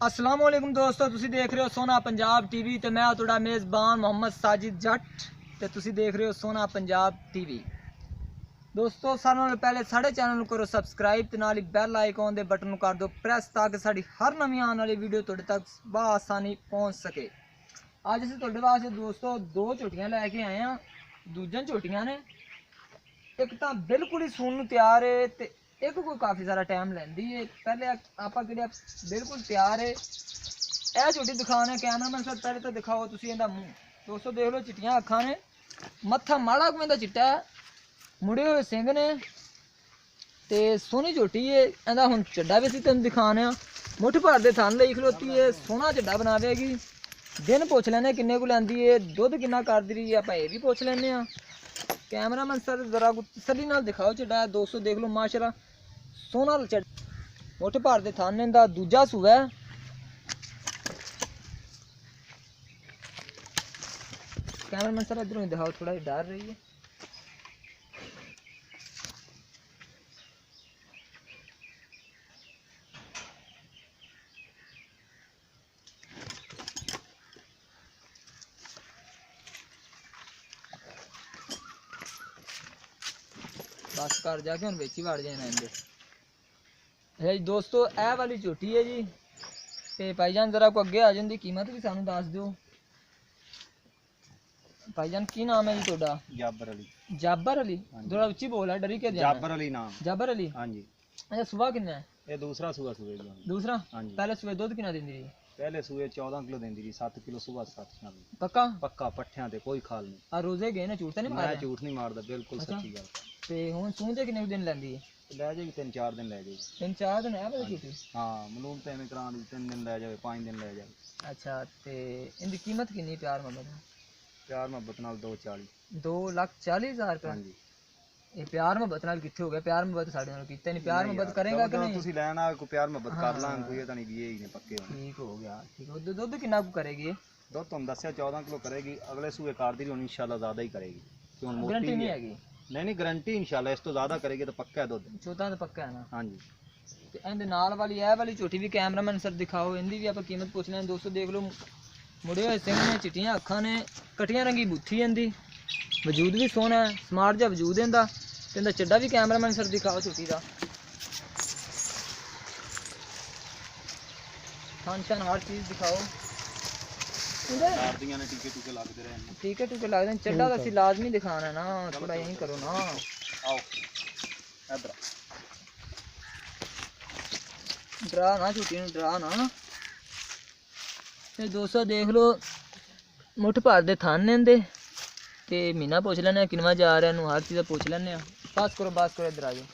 अस्सलाम वालेकुम दोस्तों, तुसी देख रहे हो सोना पंजाब टीवी ते मैं तुहाडा मेज़बान मोहम्मद साजिद जट ते तुसी देख रहे हो सोना पंजाब टीवी। दोस्तों सारे नालों पहले साढ़े चैनल करो सबसक्राइब ते नाल ही बैल आइकॉन दे बटन कर दो प्रेस ताकि साडी हर नवी आने वाली वीडियो तुहाडे तक बआसानी पहुंच सके। अज असीं तुहाडे वास्ते दोस्तों दो झोटियां लैके आए हैं। दूजियां झोटियां ने एक तां बिल्कुल ही सून नूं तैयार है ते एक कोई काफ़ी सारा टाइम लैंदी है। पहले आपां जेह्ड़े बिल्कुल तैयार है यह झोटी दिखाने कैमरामैन सर पहले तो दिखाओ तुसीं इहदा मूँह। दोस्तों देख लो चिट्टियां अखां ने, मत्था माड़ा कुएं दा चिट्टा है, मुड़े हुए सिंग ने ते सोहनी झोटी है। इहदा हुण चड्डा भी असीं तुहानूं दिखाने आ। मुठ भर दे थन लई खलोती है, सोहना चड्डा बनावेगी। दिन पुछ लैने किन्ने को लैंदी है, दुध किन्ना करदी रही है, आपां ये भी पुछ लैने आ। कैमरामैन सर जरा तसल्ली नाल दिखाओ चड्डा। दोस्तों देख लो माशाल्लाह सोहना चड्डा, मुठ भर दे थन इहदा दूजा सूआ है। कैमरामैन सर इधरों दिखाओ, थोड़ा डर रही है। बस कर जाके हम बेची वड़ जाना इहदे। दोस्तों यह वाली झोटी है जी ते भाईजान जरा को अगे आ जाने की कीमत भी सानू दस दो। भाईजान की नाम है जी ਤੁਹਾਡਾ? जाबर अली। जाबर अली, थोड़ा उच्ची बोल है, डरी के जाबर अली नाम। जाबर अली, हाँ जी। अच्छा सुबह कितना है? ये दूसरा सूआ सूए जी। दूसरा? हाँ जी। पहले सुबह दूध कितना देंदी रही? पहले सूए 14 किलो देंदी रही, 7 किलो सुबह 7 शाम। पक्का? पक्का पट्ठियां ते कोई खाल नहीं। आ रोजे गए ना, झूठ तो नहीं मैं मारदा? झूठ नहीं मारदा, बिल्कुल सच्ची गल। ते हुन सूंदे किन्ने दिन लैंदी है? ले जाएगी 3-4 दिन ले जाएगी। 3-4 दिन है वाली झोटी? हाँ मलूम तो एवं करा दी, 3 दिन ले जाए 5 दिन ले जाए। अच्छा ते इनकी कीमत कितनी प्यार मोहब्बत? प्यार मोहब्बत नाल 240। 2,40,000 रुपये? हाँ जी। ये प्यार मोहब्बत नाल किथे हो गया? प्यार मोहब्बत साडे नाल कीता नहीं, प्यार मोहब्बत करेगा कि नहीं? तुसी लेना कोई प्यार मोहब्बत कर लांगे, कोई तो नहीं भी यही नहीं पक्के होने। ठीक हो गया, ठीक हो। दुध कितना को करेगी ये? दुध तुम दस्या 14 किलो करेगी, अगले सूए कार दी हुन इंशाल्लाह ज्यादा ही करेगी। क्यों मोटी गारंटी नहीं हैगी? नहीं गारंटी इंशाल्लाह इस तो ज्यादा करेगी तो पक्का है दुध। 14 तो पक्का है ना? हाँ जी। ते इहदे नाल वाली ए वाली झोटी भी कैमरामैन सर दिखाओ, इनदी भी आप कीमत पूछ लें। दोस्तों देख लो मुड़े हुए सिंह ने, चिट्टियां अखां ने, कटियां रंगी बूथी इहदी, वजूद भी सोहना है, स्मार्ट जा वजूद है इहदा। ते इहदा चड्डा भी कैमरामैन सर दिखाओ झोटी दा। खान शान हर चीज़ दिखाओ। टीके टूके लगते हैं, चड्डा तो असीं लाजमी दिखाना है ना, थोड़ा यहीं करो ना। आओ इधर डरा ना झूठी नूं, डरा ना। ते दोस्तों देख लो मुठ भर दे थन ने इंदे ते महीना पुछ लैने किनवा जा रहा है, हर चीज़ पुछ लैने। बस करो इधर आ जाओ।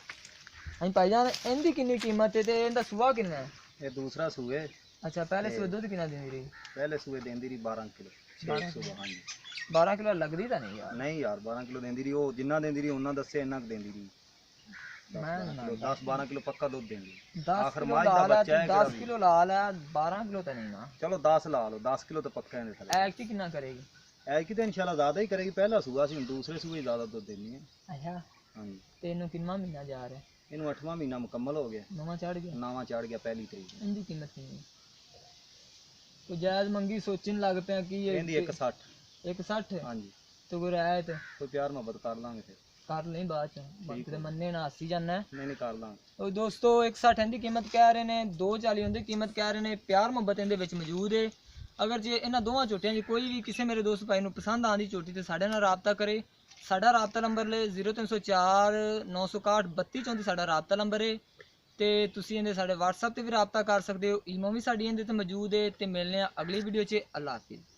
हाँ भाईजान इनकी कितनी कीमत है ते इनदा सूआ कितना है? ये दूसरा सूए। अच्छा पहले सूए दुध कितना देंदी रही? पहले सूए देंदी रही 12 किलो। 12 किलो? हाँ जी। 12 किलो लगदी तो नहीं यार? नहीं यार 12 किलो देंदी रही, वो जिन्ना देंदी रही उन्ना दस्से इन्ना देंदी रही। मैं 10-12 किलो पक्का दूध देंदी। 10 आखिर किलो माज दा लाल है, बच्चा है 10 किलो लाल है, 12 किलो तो नहीं ना। चलो 10 ला लो, 10 किलो तो पक्का है थले। एक्ट कितना करेगी? ऐ की तो इंशाल्लाह ज्यादा ही करेगी, पहला सूआ सी, दूसरे सूए ज्यादा दूध देनी है। अच्छा हां जी। तेनों कितना महीना जा रहा है? इनु 8वां महीना मुकम्मल हो गया, नवा चढ़ गया? नावा चढ़ गया पहली तरीक। इनकी कीमत कितनी? कोई जायज मंगी सोचने लग पे कि ये इनदी 160। 160? हां जी। तो कोई रियायत कोई प्यार मोहब्बत कर लांगे फिर। कर लें बाद च, बाकी तो मन्ने ना हसी जाना है। नहीं कर लांगे। तो दोस्तों 160 इनकी कीमत कह रहे हैं, 240 उनकी कीमत कह रहे हैं। प्यार मोहब्बत इनदे विच मौजूद है। अगर जे इन्हां दोवां झोटियां जी कोई भी किसी मेरे दोस्त भाई नूं पसंद आंदी झोटी तो साडे नाल राबता करे। साडा राबता नंबर ले 0304 961 3234 साडा राबता नंबर है। ते तुसीं इहदे साडे WhatsApp ते भी राबता कर सकदे हो, ईमो भी साडी इहदे ते मौजूद है। ते मिलने अगली वीडियो च। अल्लाह हाफिज़।